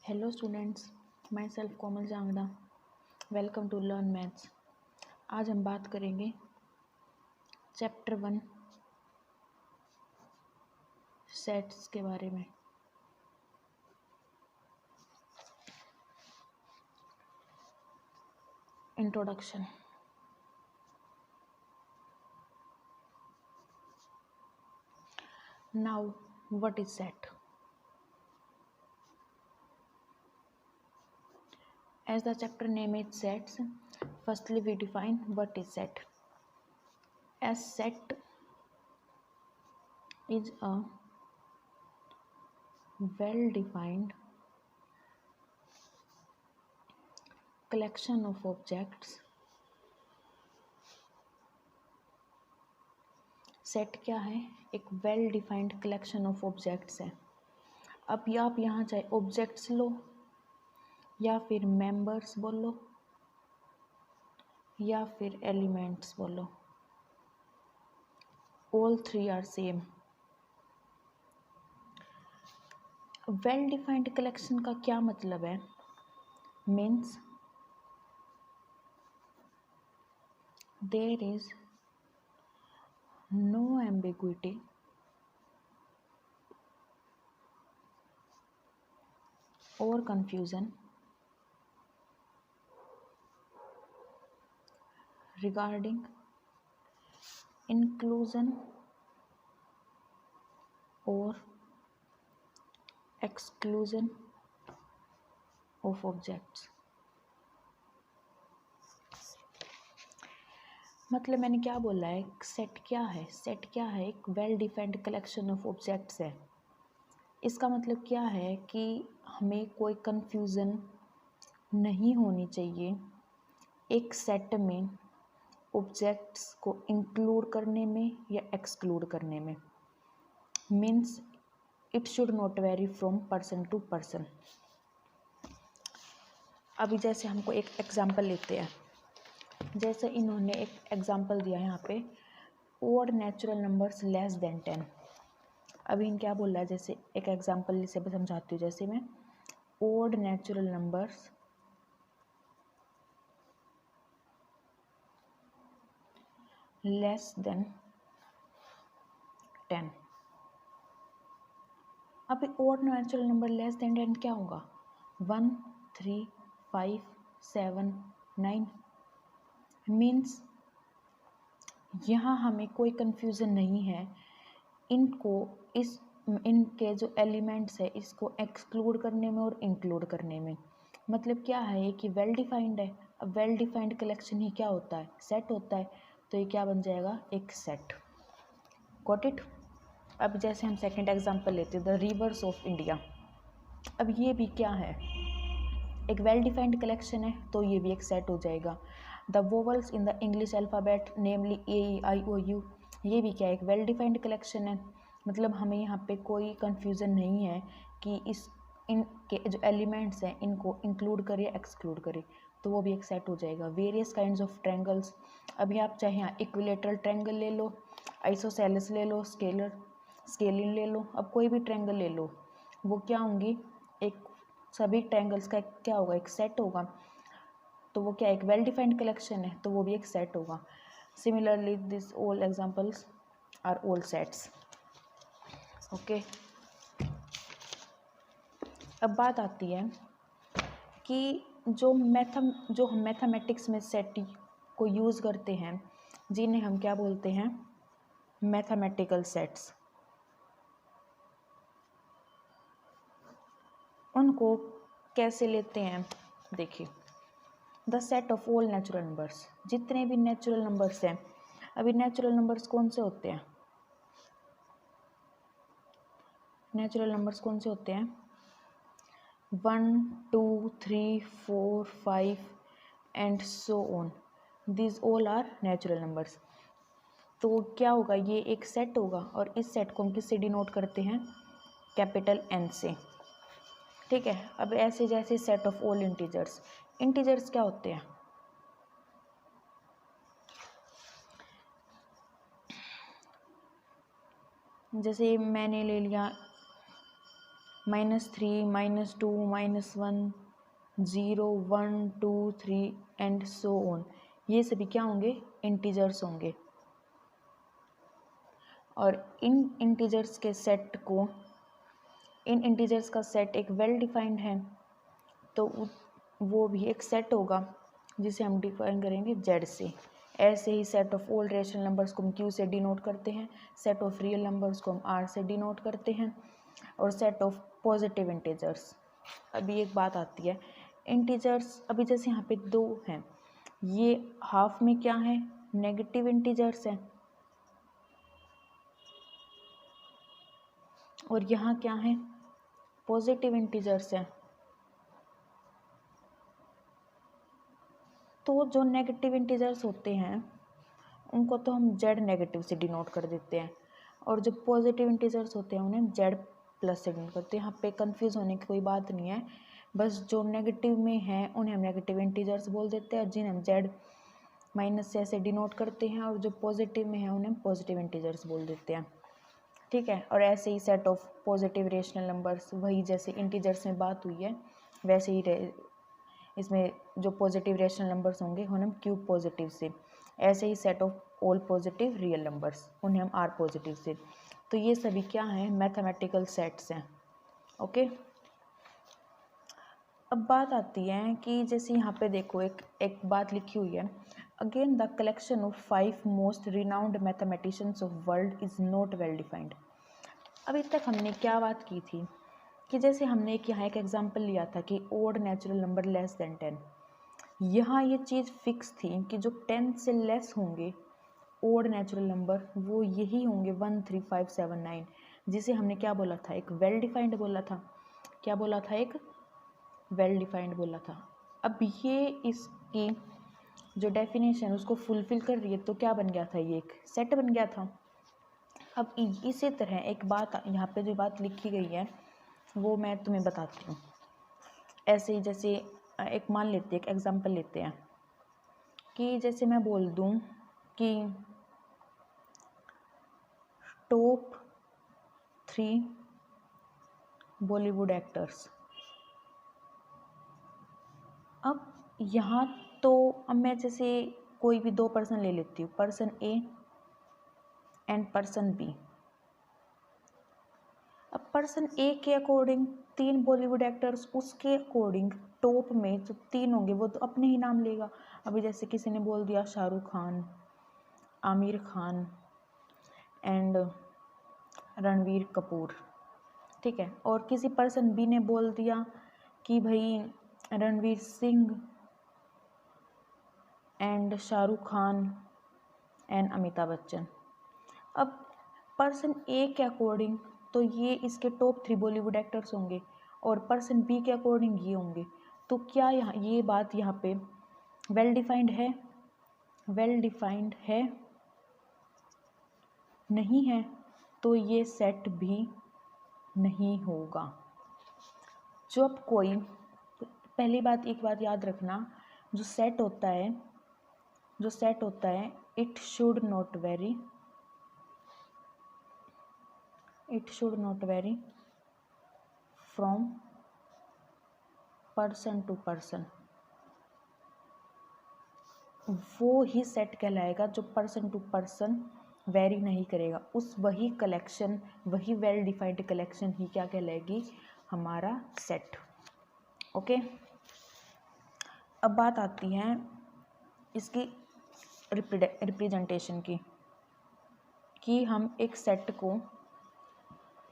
Hello students, myself Komal Jangra. Welcome to learn maths. आज हम बात करेंगे चैप्टर 1 सेट्स के बारे में। Introduction. Now what is set? As the chapter name is sets, firstly we define what is set. As set is a well-defined collection of objects. Set क्या है? एक well defined collection of objects है। अब या आप यहाँ चाहे objects लो या फिर मेंबर्स बोलो या फिर एलिमेंट्स बोलो, all three are same. Well defined collection का क्या मतलब है? Means there is no ambiguity और confusion regarding inclusion or exclusion of objects। मतलब मैंने क्या बोला है? सेट क्या है? सेट क्या है? एक well defined collection of objects है। इसका मतलब क्या है कि हमें कोई कंफ्यूजन नहीं होनी चाहिए एक सेट में ऑब्जेक्ट्स को इंक्लूड करने में या एक्सक्लूड करने में। Means it should not vary from person to person. अभी जैसे हमको एक एग्जांपल लेते हैं, जैसे इन्होंने एक एग्जांपल दिया है यहाँ पे, odd natural numbers less than 10। अभी इन क्या बोल रहा है? जैसे एक एग्जांपल से समझाती हूँ। जैसे मैं odd natural numbers less than 10। अभी odd natural number less than 10 क्या होगा? 1, 3, 5, 7, 9। मीन्स यहाँ हमें कोई कंफ्यूजन नहीं है इनके जो एलिमेंट्स है इसको एक्सक्लूड करने में और इंक्लूड करने में। मतलब क्या है कि वेल डिफाइंड है। अब वेल डिफाइंड कलेक्शन ही क्या होता है? सेट होता है। तो ये क्या बन जाएगा? एक सेट। Got it? अब जैसे हम सेकंड एग्जांपल लेते हैं, द रिवर्स ऑफ इंडिया। अब ये भी क्या है? एक वेल डिफाइंड कलेक्शन है, तो ये भी एक सेट हो जाएगा। The vowels in the English alphabet namely AEIOU, ये भी क्या है? एक वेल डिफाइंड कलेक्शन है। मतलब हमें यहाँ पे कोई कंफ्यूजन नहीं है कि इनके जो एलिमेंट्स हैं इनको इंक्लूड करे एक्सक्लूड करे, तो वो भी एक सेट हो जाएगा। Various kinds of triangles. अभी आप चाहे यहाँ इक्विलेटरल ट्रायंगल ले लो, आइसोसेलेस ले लो, स्केलिन ले लो, अब कोई भी ट्रायंगल ले लो, वो क्या होंगी? एक सभी ट्रायंगल्स का क्या होगा? एक सेट होगा। तो वो क्या एक वेल डिफाइंड कलेक्शन है, तो वो भी एक सेट होगा। Similarly this all examples are all sets. Okay. अब बात आती है कि जो हम मैथमेटिक्स में सेट को यूज़ करते हैं, जिन्हें हम क्या बोलते हैं? Mathematical sets. उनको कैसे लेते हैं? देखिए, the set of all natural numbers, जितने भी नेचुरल नंबर्स हैं। अभी नेचुरल नंबर्स कौन से होते हैं? नेचुरल नंबर्स कौन से होते हैं? 1, 2, 3, 4, 5 and so on. This all are natural numbers. तो क्या होगा? ये एक सेट होगा और इस सेट को हम किससे डिनोट करते हैं? कैपिटल N से। ठीक है। अब ऐसे जैसे set of all integers. Integers क्या होते हैं? जैसे मैंने ले लिया -3 -2 -1 0 1 2 3 एंड सो ऑन, ये सभी क्या होंगे, इंटीजर्स होंगे। और इन इंटीजर्स का सेट एक वेल डिफाइंड है, तो वो भी एक सेट होगा जिसे हम डिफाइन करेंगे जेड से। ऐसे ही set of all rational numbers को हम क्यू से डिनोट करते हैं, सेट ऑफ रियल नंबर्स को हम आर से डिनोट करते हैं, और सेट ऑफ पॉजिटिव इंटीजर्स। अभी एक बात आती है, इंटीजर्स अभी जैसे यहाँ पे 2 हैं, ये हाफ में क्या है, नेगेटिव इंटीजर्स हैं, और यहाँ क्या है, पॉजिटिव इंटीजर्स हैं। तो जो नेगेटिव इंटीजर्स होते हैं उनको तो हम जेड नेगेटिव से डिनोट कर देते हैं, और जो पॉजिटिव इंटीजर्स होते हैं उन्हें जेड प्लस से डिनोट करते हैं। यहाँ पे कंफ्यूज होने की कोई बात नहीं है, बस जो नेगेटिव में हैं उन्हें हम नेगेटिव इंटीजर्स बोल देते हैं, और जिन्हें हम जेड माइनस से ऐसे डिनोट करते हैं, और जो पॉजिटिव में है उन्हें हम पॉजिटिव इंटीजर्स बोल देते हैं। ठीक है, और ऐसे ही set of positive rational numbers, वही जैसे इंटीजर्स में बात हुई है वैसे ही इसमें जो पॉजिटिव रेशनल नंबर्स होंगे उन्हें हम क्यूब पॉजिटिव से, ऐसे ही set of all positive real numbers उन्हें हम आर पॉजिटिव से। तो ये सभी क्या हैं, मैथमेटिकल सेट्स हैं। ओके, अब बात आती है कि जैसे यहाँ पे देखो एक बात लिखी हुई है, again the collection of 5 most renowned mathematicians of world is not well defined. अभी तक हमने क्या बात की थी कि जैसे हमने यहाँ एक एग्जाम्पल लिया था कि odd natural number less than 10, यहाँ ये चीज़ फिक्स थी कि जो 10 से लेस होंगे ओड नेचुरल नंबर वो यही होंगे 1 3 5 7 9, जिसे हमने क्या बोला था, एक वेल डिफाइंड बोला था। क्या बोला था, एक वेल डिफाइंड बोला था। अब ये इसकी जो डेफिनेशन उसको फुलफिल कर रही है, तो क्या बन गया था, ये एक सेट बन गया था। अब इसी तरह एक बात यहाँ पे जो बात लिखी गई है वो मैं तुम्हें बताती हूँ। ऐसे ही जैसे एक मान लेते हैं, एक एग्जांपल लेते हैं कि जैसे मैं बोल दूँ कि टॉप 3 बॉलीवुड एक्टर्स। अब यहाँ तो अब मैं जैसे कोई भी 2 पर्सन ले लेती हूँ, person A and person B. अब पर्सन ए के अकॉर्डिंग 3 बॉलीवुड एक्टर्स, उसके अकॉर्डिंग टॉप में जो 3 होंगे वो तो अपने ही नाम लेगा। अभी जैसे किसी ने बोल दिया शाहरुख खान, आमिर खान एंड रणवीर कपूर, ठीक है, और किसी पर्सन बी ने बोल दिया कि भाई रणवीर सिंह एंड शाहरुख खान एंड अमिताभ बच्चन। अब पर्सन ए के अकॉर्डिंग तो ये इसके टॉप 3 बॉलीवुड एक्टर्स होंगे, और पर्सन बी के अकॉर्डिंग ये होंगे। तो क्या यहाँ ये बात यहाँ पे वेल डिफाइंड है, वेल डिफाइंड है, नहीं है, तो ये सेट भी नहीं होगा। जब कोई, पहली बात एक बात याद रखना, जो सेट होता है it should not vary from person to person. वो ही सेट कहलाएगा जो पर्सन टू पर्सन वेरी नहीं करेगा। वही कलेक्शन, वही वेल डिफाइंड कलेक्शन ही क्या कहलाएगी, हमारा सेट। ओके, अब बात आती है इसकी रिप्रेजेंटेशन की, कि हम एक सेट को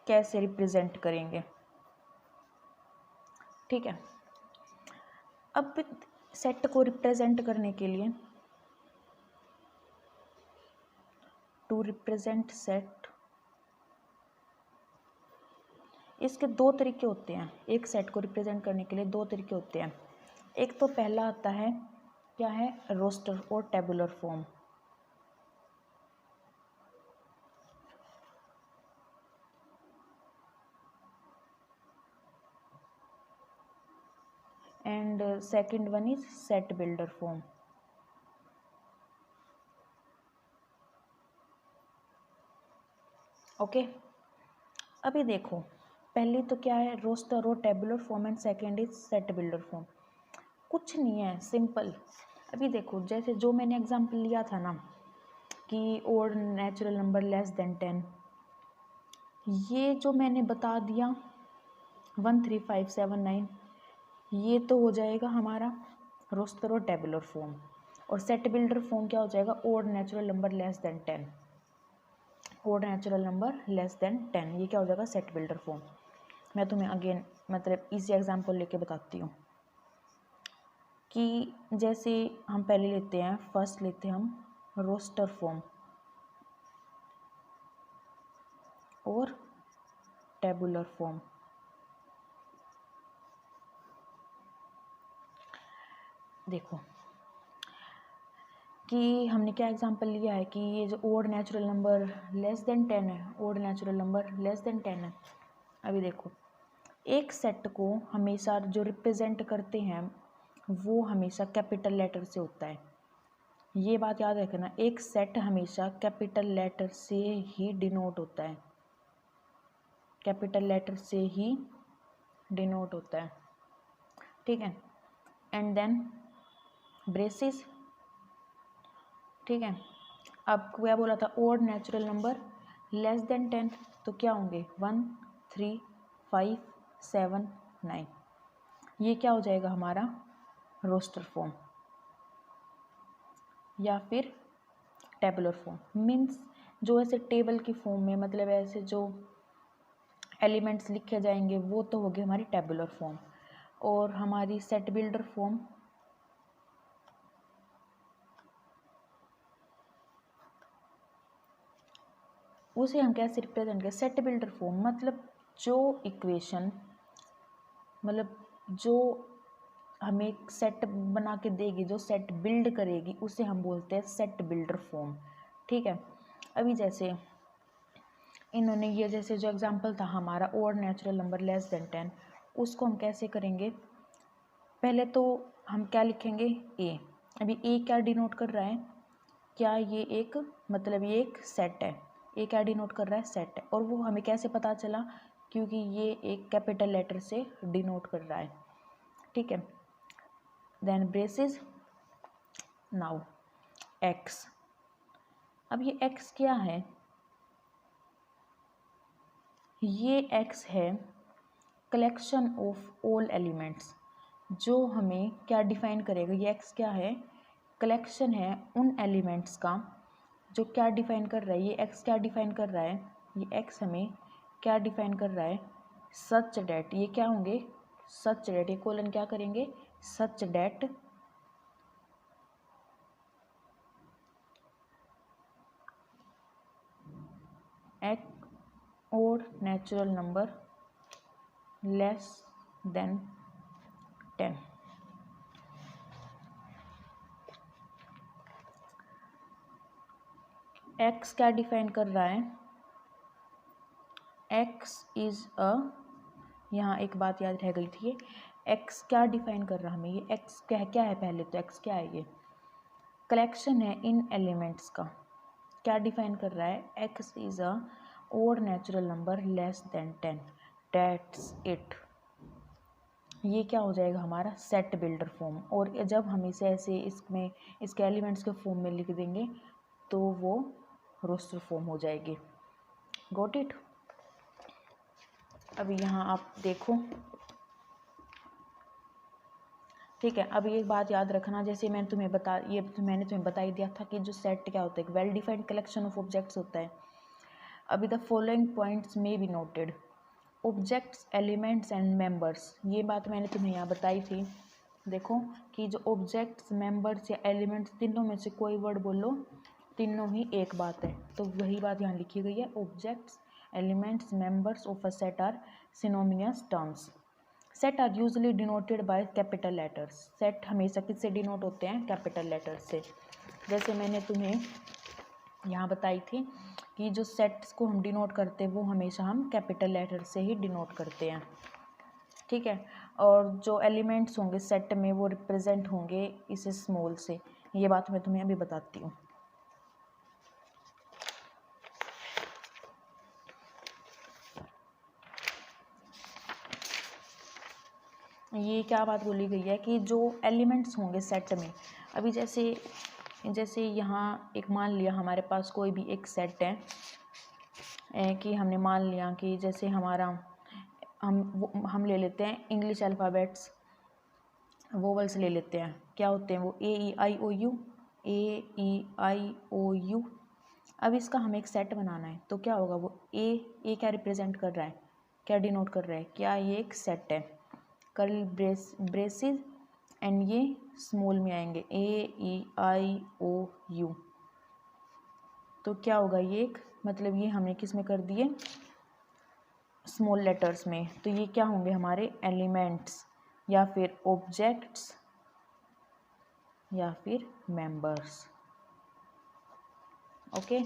कैसे रिप्रेजेंट करेंगे। ठीक है, अब सेट को रिप्रेजेंट करने के लिए, टू रिप्रेजेंट सेट, इसके 2 तरीके होते हैं। एक सेट को रिप्रेजेंट करने के लिए 2 तरीके होते हैं। एक तो पहला आता है, क्या है, रोस्टर और tabular form. And second one is set builder form. Okay, अभी देखो पहली तो क्या है, रोस्टर रो tabular form and second is set builder form. कुछ नहीं है, सिंपल। अभी देखो जैसे जो मैंने एग्जांपल लिया था ना कि odd natural number less than 10, ये जो मैंने बता दिया 1 3 5 7 9, ये तो हो जाएगा हमारा रोस्टर और टेबुलर फॉर्म। और सेट बिल्डर फॉर्म क्या हो जाएगा, odd natural number less than 10, odd natural number less than 10, ये क्या हो जाएगा, सेट बिल्डर फॉर्म। मैं तुम्हें अगेन मतलब इजी एग्जांपल लेके बताती हूँ कि जैसे हम पहले लेते हैं, फर्स्ट लेते हैं हम रोस्टर फॉर्म और टेबुलर फॉर्म। देखो कि हमने क्या एग्जांपल लिया है कि ये जो odd natural number less than 10 है, odd natural number less than 10 है। अभी देखो एक सेट को हमेशा जो रिप्रेजेंट करते हैं वो हमेशा कैपिटल लेटर से होता है, ये बात याद रखना। एक सेट हमेशा कैपिटल लेटर से ही डिनोट होता है, कैपिटल लेटर से ही डिनोट होता है, ठीक है। एंड देन ब्रेसेस, ठीक है। अब क्या बोला था, odd natural number less than 10, तो क्या होंगे 1 3 5 7 9, ये क्या हो जाएगा हमारा रोस्टर फॉर्म या फिर टेबुलर फॉर्म। मीन्स जो ऐसे टेबल की फॉर्म में मतलब ऐसे जो एलिमेंट्स लिखे जाएंगे वो तो हो गए हमारी टेबुलर फॉर्म। और हमारी सेट बिल्डर फॉर्म उसे हम कैसे रिप्रेजेंट करें, सेट बिल्डर फॉर्म मतलब जो इक्वेशन मतलब जो हमें सेट बना के देगी, जो सेट बिल्ड करेगी, उसे हम बोलते हैं सेट बिल्डर फॉर्म, ठीक है। अभी जैसे इन्होंने ये जैसे जो एग्जांपल था हमारा odd natural number less than 10, उसको हम कैसे करेंगे, पहले तो हम क्या लिखेंगे ए। अभी ए क्या डिनोट कर रहा है, क्या ये एक मतलब ये एक सेट है, ए क्या डिनोट कर रहा है, सेट है। और वो हमें कैसे पता चला, क्योंकि ये एक कैपिटल लेटर से डिनोट कर रहा है, ठीक है। Then braces, now x. अब ये एक्स क्या है, ये एक्स है कलेक्शन ऑफ ऑल एलिमेंट्स, जो हमें क्या डिफाइन करेगा, ये एक्स क्या है, कलेक्शन है उन एलिमेंट्स का जो क्या डिफाइन कर रहा है, ये एक्स क्या डिफाइन कर रहा है, ये एक्स हमें क्या डिफाइन कर रहा है, सच डेट, ये क्या होंगे सच डेट, ये कोलन क्या करेंगे, सच डेट एक्स और natural number less than 10। X क्या डिफाइन कर रहा है, एक्स इज अ, यहाँ एक बात याद रह गई थी, एक्स क्या डिफाइन कर रहा हमें, ये एक्स क्या है, पहले तो एक्स क्या है, ये कलेक्शन है इन एलिमेंट्स का, क्या डिफाइन कर रहा है, x is a odd natural number less than 10, that's it. ये क्या हो जाएगा हमारा सेट बिल्डर फॉर्म। और जब हम इसे ऐसे इसमें इसके एलिमेंट्स के फॉर्म में लिख देंगे तो वो रोस्टर फॉर्म हो जाएगी। Got it. अभी यहाँ आप देखो, ठीक है। अब एक बात याद रखना, जैसे मैंने तुम्हें बता ही दिया था कि जो सेट क्या होता है, well defined collection of objects होता है। अभी द फॉलोइंग पॉइंट्स में be noted, objects elements and members, ये बात मैंने तुम्हें यहाँ बताई थी। देखो कि जो ऑब्जेक्ट्स मेंबर्स या एलिमेंट्स, तीनों में से कोई वर्ड बोलो, तीनों ही एक बात है, तो वही बात यहाँ लिखी गई है, objects elements members of a set are synonymous terms. Set are usually denoted by capital letters, set हमेशा किससे डिनोट होते हैं, कैपिटल लेटर्स से। जैसे मैंने तुम्हें यहाँ बताई थी कि जो सेट्स को हम डिनोट करते हैं वो हमेशा हम कैपिटल लेटर से ही डिनोट करते हैं, ठीक है। और जो एलिमेंट्स होंगे सेट में वो रिप्रेजेंट होंगे इसे स्मॉल से, ये बात मैं तुम्हें अभी बताती हूँ। ये क्या बात बोली गई है कि जो एलिमेंट्स होंगे सेट में, अभी जैसे जैसे यहाँ एक मान लिया हमारे पास कोई भी एक सेट है कि हमने मान लिया कि जैसे हमारा हम ले लेते हैं इंग्लिश अल्फ़ाबेट्स, वोवल्स ले लेते हैं, क्या होते हैं वो A E I O U। अब इसका हमें एक सेट बनाना है तो क्या होगा, वो ए क्या रिप्रेजेंट कर रहा है, क्या डिनोट कर रहा है, क्या ये एक सेट है, कर्ली ब्रेसेस एंड ये स्मॉल में आएंगे AEIOU। तो क्या होगा ये एक, मतलब ये हमने किस में कर दिए, स्मॉल लेटर्स में। तो ये क्या होंगे हमारे एलिमेंट्स या फिर ऑब्जेक्ट्स या फिर मेंबर्स। ओके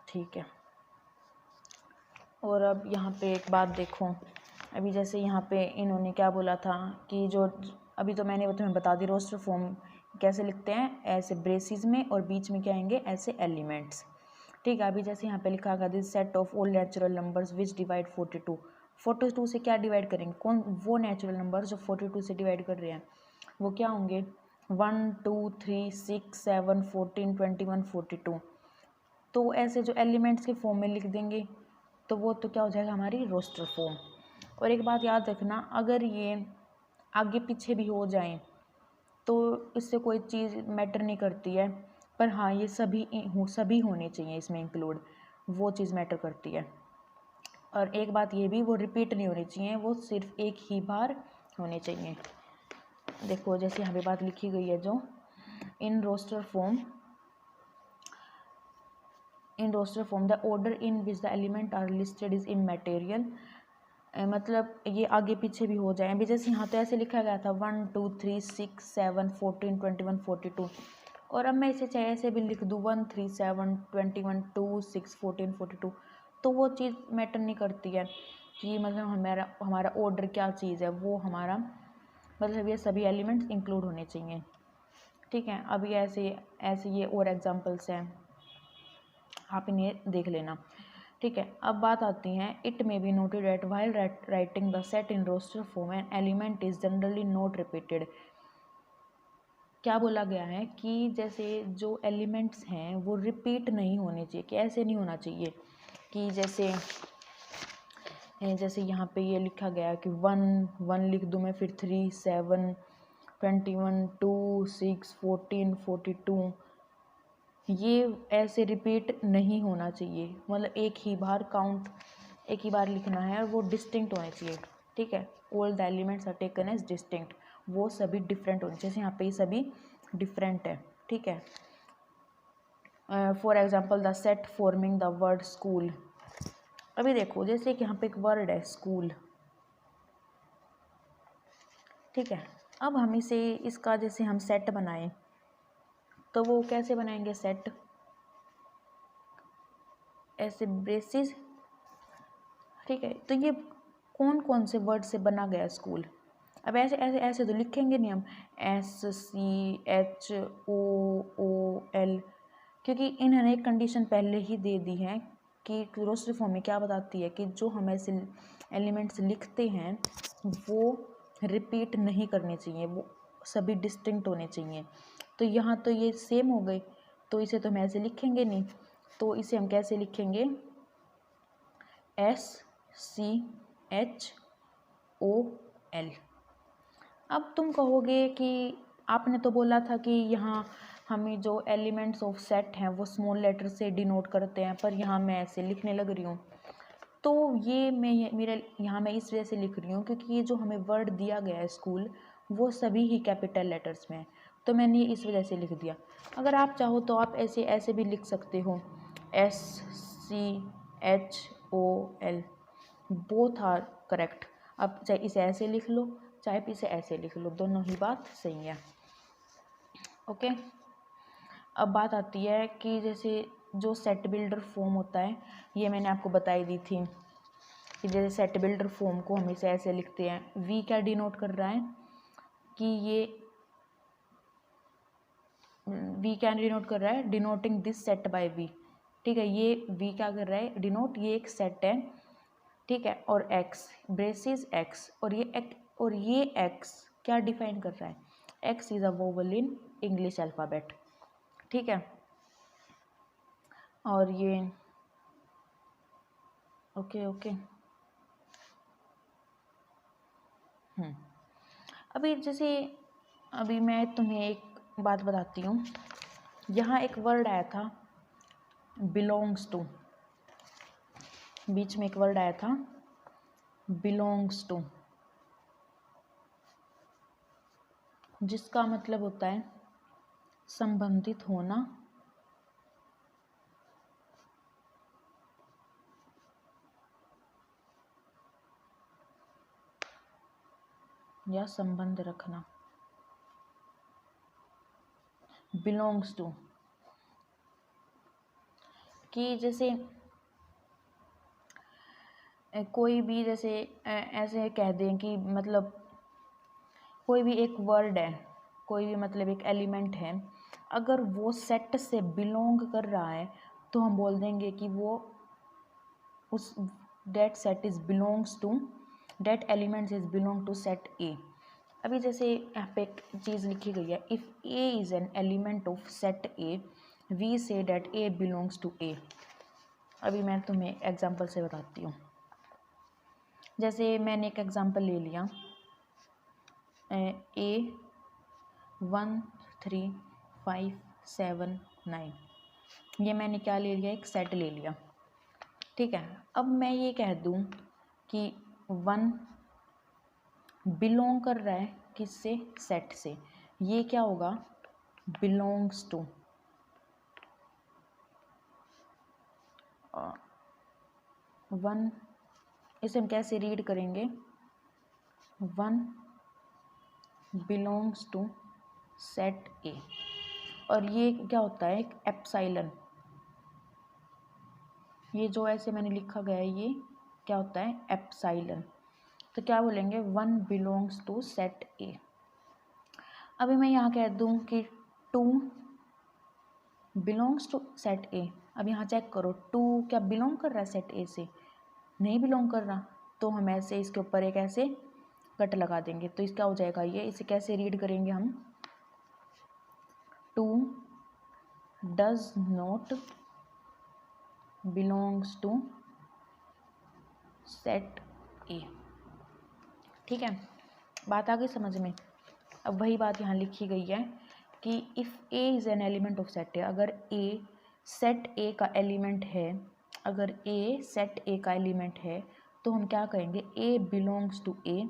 ठीक है। और अब यहाँ पे एक बात देखो, अभी जैसे यहाँ पे इन्होंने क्या बोला था कि जो अभी तो मैंने तुम्हें बता दी रोस्टर फॉर्म कैसे लिखते हैं, ऐसे ब्रेसिस में और बीच में क्या आएंगे ऐसे एलिमेंट्स। ठीक है, अभी जैसे यहाँ पे लिखा गया this set of all natural numbers which divide 42। 42 से क्या डिवाइड करेंगे, कौन वो नेचुरल नंबर्स जो 42 से डिवाइड कर रहे हैं वो क्या होंगे 1 2 3 6 7 14 21 42। तो ऐसे जो एलिमेंट्स के फॉर्म में लिख देंगे तो वो तो क्या हो जाएगा हमारी रोस्टर फॉर्म। और एक बात याद रखना, अगर ये आगे पीछे भी हो जाएं तो इससे कोई चीज़ मैटर नहीं करती है, पर हाँ ये सभी होने चाहिए इसमें इंक्लूड, वो चीज़ मैटर करती है। और एक बात ये भी, वो रिपीट नहीं होनी चाहिए, वो सिर्फ एक ही बार होने चाहिए। देखो जैसे यहाँ पे बात लिखी गई है जो in roster form the order in which the element are listed is immaterial. मतलब ये आगे पीछे भी हो जाए। अभी जैसे यहाँ तो ऐसे लिखा गया था 1 2 3 6 7 14 21 42, और अब मैं इसे चाहे ऐसे भी लिख दूँ 1 3 7 21 2 6 14 42, तो वो चीज़ मैटर नहीं करती है कि मतलब हमारा ऑर्डर क्या चीज़ है, वो हमारा मतलब ये सभी एलिमेंट्स इंक्लूड होने चाहिए। ठीक है, अभी ऐसे ऐसे ये और एग्जांपल्स हैं, आप इन्हें देख लेना। ठीक है, अब बात आती है it may be noted at while writing the set in roster form an element is generally not repeated. क्या बोला गया है कि जैसे जो एलिमेंट्स हैं वो रिपीट नहीं होने चाहिए, कि ऐसे नहीं होना चाहिए कि जैसे यहाँ पे ये लिखा गया है कि 1 लिख दूँ मैं, फिर 3 7 21 2 6 14 42, ये ऐसे रिपीट नहीं होना चाहिए। मतलब एक ही बार लिखना है और वो डिस्टिंक्ट होने चाहिए। ठीक है, all the elements are taken as distinct, वो सभी डिफरेंट होने चाहिए। जैसे यहाँ पे ये सभी डिफरेंट है। ठीक है, for example the set forming the word school. अभी देखो जैसे कि यहाँ पे एक वर्ड है स्कूल। ठीक है, अब हम इसका जैसे हम सेट बनाएं तो वो कैसे बनाएंगे सेट, ऐसे ब्रेसिस। ठीक है, तो ये कौन कौन से वर्ड से बना गया स्कूल। अब ऐसे ऐसे ऐसे तो लिखेंगे नहीं हम SCHOOL, क्योंकि इन्होंने एक कंडीशन पहले ही दे दी है कि रोस्टर फॉर्म में क्या बताती है कि जो हम ऐसे एलिमेंट्स लिखते हैं वो रिपीट नहीं करने चाहिए, वो सभी डिस्टिंक्ट होने चाहिए। तो यहाँ तो ये सेम हो गए, तो इसे तो हम ऐसे लिखेंगे नहीं, तो इसे हम कैसे लिखेंगे SCHOL। अब तुम कहोगे कि आपने तो बोला था कि यहाँ हमें जो एलिमेंट्स ऑफ सेट हैं वो स्मॉल लेटर से डिनोट करते हैं, पर यहाँ मैं ऐसे लिखने लग रही हूँ। तो ये मेरे यहाँ मैं इस वजह से लिख रही हूँ क्योंकि ये जो हमें वर्ड दिया गया है स्कूल वो सभी ही कैपिटल लेटर्स में है, तो मैंने ये इस वजह से लिख दिया। अगर आप चाहो तो आप ऐसे ऐसे भी लिख सकते हो SCHOL, बोथ आर करेक्ट। अब चाहे इसे ऐसे लिख लो चाहे इसे ऐसे लिख लो, दोनों ही बात सही है। ओके, अब बात आती है कि जैसे जो सेट बिल्डर फॉर्म होता है, ये मैंने आपको बताई दी थी कि जैसे सेट बिल्डर फॉर्म को हम इसे ऐसे लिखते हैं। वी क्या डिनोट कर रहा है कि ये वी क्या डिनोट कर रहा है, denoting this set by V. ठीक है, ये वी क्या कर रहा है डिनोट, ये एक सेट है। ठीक है, और एक्स ब्रेसिस एक्स, और ये एक और ये x क्या डिफाइन कर रहा है, x is a vowel in English alphabet, ठीक है। और ये ओके। अभी जैसे अभी मैं तुम्हें एक बात बताती हूँ, यहाँ एक वर्ड आया था बिलोंग्स टू, बीच में एक वर्ड आया था बिलोंग्स टू, जिसका मतलब होता है संबंधित होना या संबंध रखना। बिलोंग्स टू कि जैसे कोई भी जैसे ऐसे कह दें कि मतलब कोई भी एक वर्ड है, कोई भी मतलब एक एलिमेंट है, अगर वो सेट से बिलोंग कर रहा है तो हम बोल देंगे कि वो उस that set is belongs to, that elements is belong to set A. अभी जैसे यहाँ पे एक चीज़ लिखी गई है, if a is an element of set A we say that a belongs to A. अभी मैं तुम्हें एग्जांपल से बताती हूँ। जैसे मैंने एक एग्जांपल ले लिया A 1 3 5 7 9, ये मैंने क्या ले लिया, एक सेट ले लिया, ठीक है। अब मैं ये कह दूँ कि 1 बिलोंग कर रहा है किससे, सेट से, ये क्या होगा, बिलोंग्स टू 1, इसे हम कैसे रीड करेंगे, 1 बिलोंग्स टू सेट ए। और ये क्या होता है, एक एप्साइलन, ये जो ऐसे मैंने लिखा गया है ये क्या होता है, एप्साइलन। तो क्या बोलेंगे, 1 बिलोंग्स टू सेट ए। अभी मैं यहाँ कह दूँ कि 2 बिलोंग्स टू सेट ए। अब यहाँ चेक करो 2 क्या बिलोंग कर रहा है सेट ए से, नहीं बिलोंग कर रहा, तो हम ऐसे इसके ऊपर एक ऐसे कट लगा देंगे, तो इसका हो जाएगा ये, इसे कैसे रीड करेंगे हम, 2 does not belongs to set A, ठीक है। बात आ गई समझ में। अब वही बात यहाँ लिखी गई है कि if a is an element of set ए, अगर ए सेट ए का एलिमेंट है, अगर ए सेट ए का एलिमेंट है तो हम क्या कहेंगे, a belongs to A,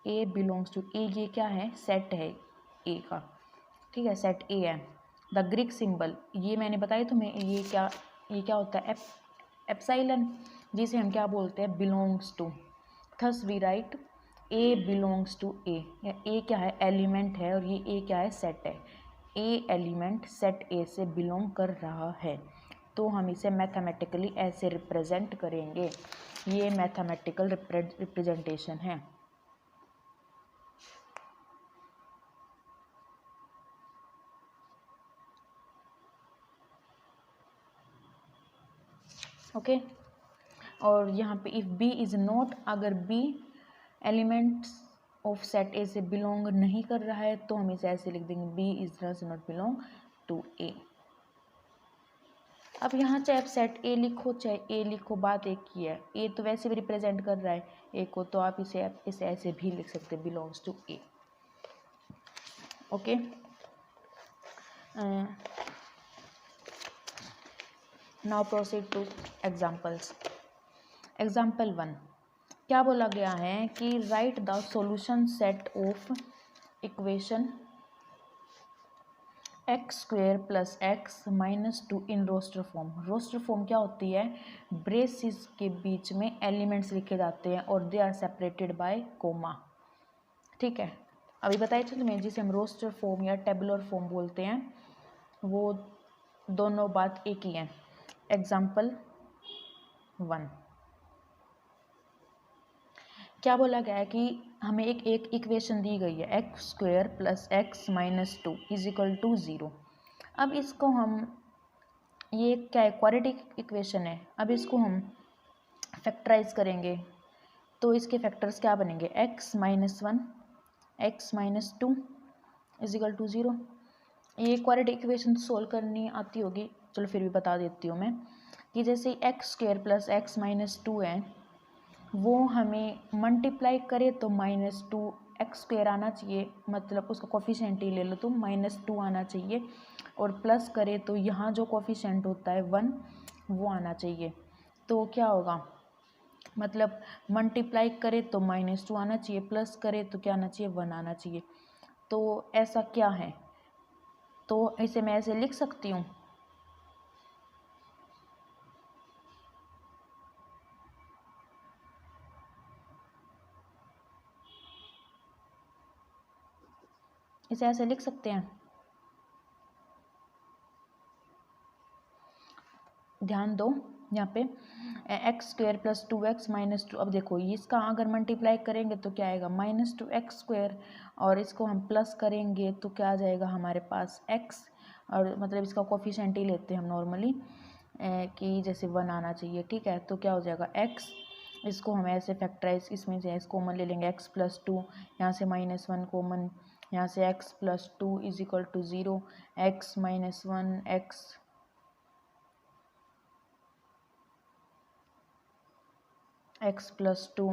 a belongs to A, ये क्या है, सेट है ए का, ठीक है, सेट ए है। द ग्रीक सिंबल, ये मैंने बताया तुम्हें, ये क्या होता है, एप्साइलन, जिसे हम क्या बोलते हैं, belongs to. Thus we write a belongs to A, या ए क्या है, एलिमेंट है, और ये ए क्या है, सेट है। ए एलिमेंट सेट ए से बिलोंग कर रहा है, तो हम इसे मैथमेटिकली ऐसे रिप्रेजेंट करेंगे, ये मैथमेटिकल रिप्रेजेंटेशन है। ओके और यहाँ पे इफ़ बी इज़ नॉट, अगर b elements of set A से बिलोंग नहीं कर रहा है तो हम इसे ऐसे लिख देंगे, b is does not belong to A. अब यहाँ चाहे आप सेट ए लिखो चाहे ए लिखो, बात एक ही है, ए तो वैसे भी रिप्रेजेंट कर रहा है ए को, तो आप इसे ऐसे भी लिख सकते हैं, belongs to A. Okay now proceed to examples. Example 1 क्या बोला गया है कि write the solution set of equation x square plus x minus 2 in roster form. Roster form क्या होती है, ब्रेसिस के बीच में एलिमेंट्स लिखे जाते हैं और they are separated by comma, ठीक है। अभी बताया था तुम्हें, जिसे हम रोस्टर फॉर्म या टेबुलर फॉर्म बोलते हैं, वो दोनों बात एक ही है। एग्जाम्पल 1 क्या बोला गया है कि हमें एक इक्वेशन दी गई है, x square plus x minus 2 is equal to 0। अब इसको हम, ये क्या है, क्वाड्रेटिक इक्वेशन है, अब इसको हम फैक्टराइज करेंगे, तो इसके फैक्टर्स क्या बनेंगे, x minus 1 x minus 2 is equal to 0। ये क्वाड्रेटिक इक्वेशन सोल्व करनी आती होगी, चलो फिर भी बता देती हूँ मैं कि जैसे x square plus x minus 2 है, वो हमें मल्टीप्लाई करे तो माइनस 2 एक्स स्क्वेयर आना चाहिए, मतलब उसका कोफिशिएंट ही ले लो तुम, माइनस 2 आना चाहिए, और प्लस करे तो यहाँ जो कोफिशिएंट होता है 1 वो आना चाहिए। तो क्या होगा, मतलब मल्टीप्लाई करे तो माइनस 2 आना चाहिए, प्लस करे तो क्या आना चाहिए, 1 आना चाहिए। तो ऐसा क्या है, तो इसे मैं ऐसे लिख सकती हूँ, इसे ऐसे लिख सकते हैं, ध्यान दो यहाँ पे x square plus 2x minus 2। अब देखो इसका अगर मल्टीप्लाई करेंगे तो क्या आएगा, माइनस 2x स्क्वेयर, और इसको हम प्लस करेंगे तो क्या आ जाएगा हमारे पास x, और मतलब इसका कोफिशिएंट ही लेते हैं हम नॉर्मली कि जैसे 1 आना चाहिए, ठीक है। तो क्या हो जाएगा x, इसको हम ऐसे फैक्टराइज, इसमें से x कॉमन ले लेंगे, x प्लस 2, यहाँ से माइनस 1 कॉमन, यहाँ से x plus 2 is equal to 0, x minus 1 x plus 2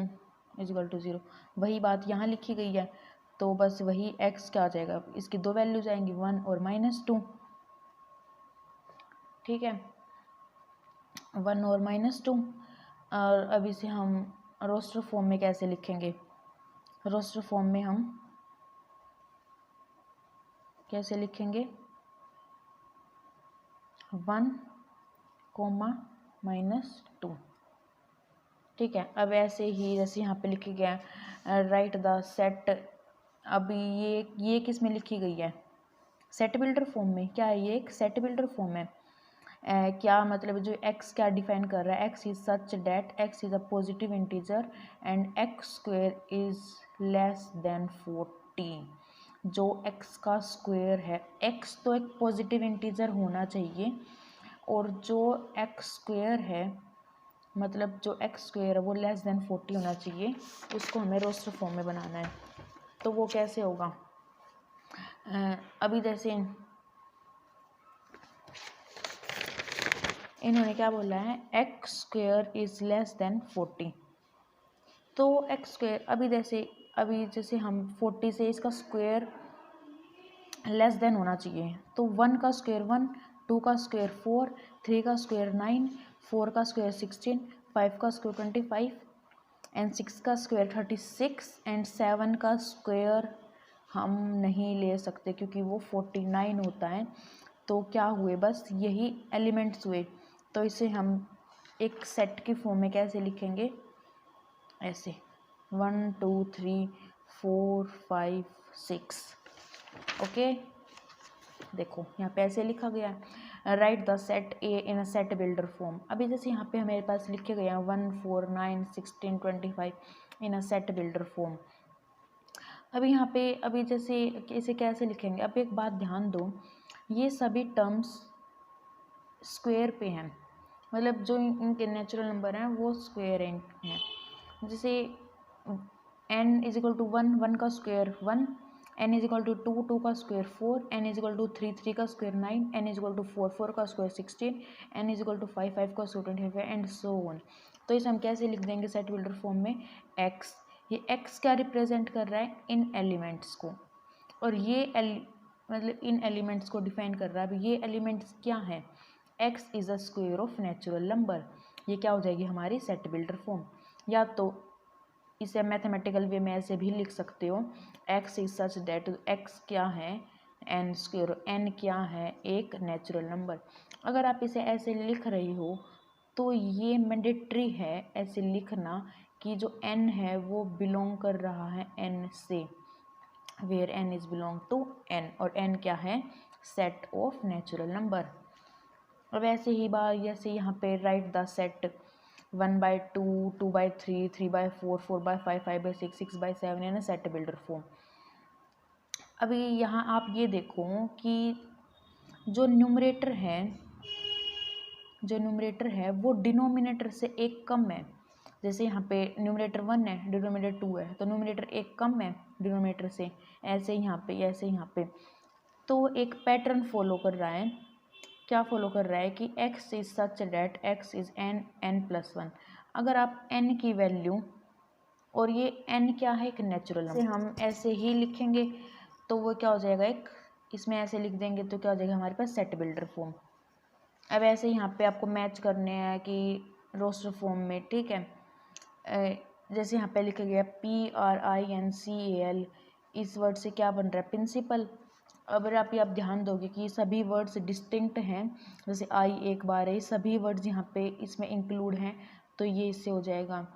is equal to 0। वही बात यहाँ लिखी गई है, तो बस वही x क्या आ जाएगा, इसकी दो वैल्यूज आएंगी 1 और माइनस 2, ठीक है, 1 और माइनस 2। और अब इसे हम रोस्टर फॉर्म में कैसे लिखेंगे, रोस्टर फॉर्म में हम कैसे लिखेंगे, 1 कोमा माइनस 2, ठीक है। अब ऐसे ही जैसे यहाँ पे लिखी गया राइट द सेट, अभी ये किस में लिखी गई है, सेट बिल्डर फॉर्म में। क्या है ये, एक सेट बिल्डर फॉर्म है। क्या मतलब जो x क्या डिफाइन कर रहा है, x is such that x is a positive integer and x square is less than 40। जो x का स्क्वेयर है, x तो एक पॉजिटिव इंटीजर होना चाहिए, और जो x स्क्वेयर है, मतलब जो x स्क्वेयर है वो लेस देन 40 होना चाहिए, उसको हमें रोस्टर फॉर्म में बनाना है। तो वो कैसे होगा, अभी जैसे इन्होंने क्या बोला है, x square is less than 40, तो एक्स स्क्वेयर अभी जैसे हम 40 से इसका स्क्वेयर लेस देन होना चाहिए, तो 1 का स्क्वेयर 1, 2 का स्क्वेयर 4, 3 का स्क्वेयर 9, 4 का स्क्वेयर 16, 5 का स्क्वेयर 25 एंड 6 का स्क्वेयर 36 एंड 7 का स्क्वेयर हम नहीं ले सकते क्योंकि वो 49 होता है। तो क्या हुए, बस यही एलिमेंट्स हुए। तो इसे हम एक सेट की फॉर्म में कैसे लिखेंगे, ऐसे 1 2 3 4 5 6, ओके। देखो यहाँ पे ऐसे लिखा गया है, right the set A in a set builder form. अभी जैसे यहाँ पे हमारे पास लिखे गए हैं 1 4 9 16 25 इन अ सेट बिल्डर फॉर्म। अभी यहाँ पे अभी जैसे इसे कैसे लिखेंगे, अब एक बात ध्यान दो, ये सभी टर्म्स स्क्वायर पे हैं, मतलब जो इनके नेचुरल नंबर हैं वो स्क्वायर हैं। जैसे n इज इक्वल टू 1, 1 का square 1, n is equal to 2, 2 का square 4, n is equal to 3, 3 का square 9, n is equal to 4, 4 का square 16, n is equal to 5, 5 का स्क्वायर 25 एंड सो ऑन। तो इसे हम कैसे लिख देंगे सेट बिल्डर फॉर्म में, x, ये x क्या रिप्रेजेंट कर रहा है, इन एलिमेंट्स को, और ये मतलब इन एलिमेंट्स को डिफाइन कर रहा है। अब ये एलिमेंट्स क्या हैं, x is a square of natural number, ये क्या हो जाएगी हमारी सेट बिल्डर फॉर्म। या तो इसे मैथमेटिकल वे में ऐसे भी लिख सकते हो, x is such that x क्या है, n स्क्वायर, n क्या है, एक नेचुरल नंबर। अगर आप इसे ऐसे लिख रही हो तो ये मैंडेटरी है ऐसे लिखना कि जो n है वो बिलोंग कर रहा है n से, where n is belong to n, और n क्या है, सेट ऑफ नेचुरल नंबर। अब ऐसे ही बात जैसे यहाँ पे राइट द सेट 1/2, 2/3, 3/4, 4/5, 5/6, 6/7 यानी सेट बिल्डर फॉर्म। अभी यहाँ आप ये देखो कि जो न्यूमरेटर है वो डिनोमिनेटर से एक कम है, जैसे यहाँ पे न्यूमरेटर 1 है, डिनोमिनेटर 2 है, तो न्यूमरेटर एक कम है डिनोमिनेटर से, ऐसे यहाँ पे, ऐसे यहाँ पे। तो एक पैटर्न फॉलो कर रहा है। क्या फॉलो कर रहा है कि x is such that x is n+1। अगर आप n की वैल्यू, और ये n क्या है, एक नेचुरल नंबर, हम ऐसे ही लिखेंगे तो वो क्या हो जाएगा, एक इसमें ऐसे लिख देंगे तो क्या हो जाएगा हमारे पास सेट बिल्डर फॉर्म। अब ऐसे यहाँ पे आपको मैच करने हैं कि रोस्टर फॉर्म में, ठीक है। जैसे यहाँ पे लिखा गया PRINCAL, इस वर्ड से क्या बन रहा है, प्रिंसिपल। अगर आप ध्यान दोगे कि ये सभी वर्ड्स डिस्टिंक्ट हैं, जैसे आई एक बार है, सभी वर्ड्स यहाँ पे इसमें इंक्लूड हैं, तो ये इससे हो जाएगा।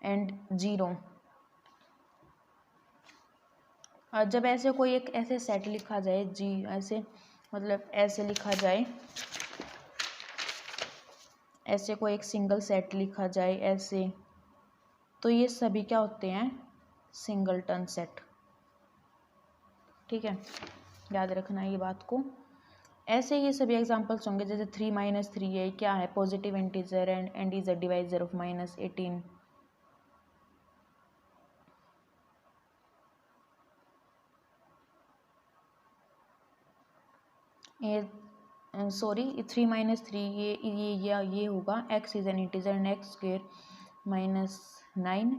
एंड 0, जब ऐसे कोई एक ऐसे सेट लिखा जाए जी, ऐसे मतलब ऐसे लिखा जाए, ऐसे कोई एक सिंगल सेट लिखा जाए ऐसे, तो ये सभी क्या होते हैं, सिंगलटन सेट, ठीक है। याद रखना ये बात को। ऐसे ये सभी एग्जांपल्स होंगे, जैसे 3 - 3 है, क्या है, positive integer and is a divisor of -18। ये सॉरी 3 - 3 ये होगा x is an integer and x square -9,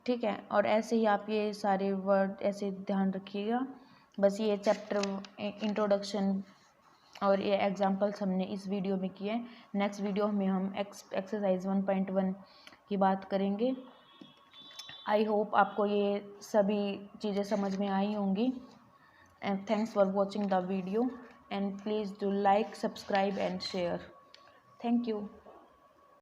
ठीक है। और ऐसे ही आप ये सारे वर्ड ऐसे ध्यान रखिएगा। बस ये चैप्टर इंट्रोडक्शन और ये एग्जांपल्स हमने इस वीडियो में किए। नेक्स्ट वीडियो में हम एक्सरसाइज 1.1 की बात करेंगे। आई होप आपको ये सभी चीज़ें समझ में आई होंगी। And thanks for watching the video, and please do like, subscribe and share. Thank you.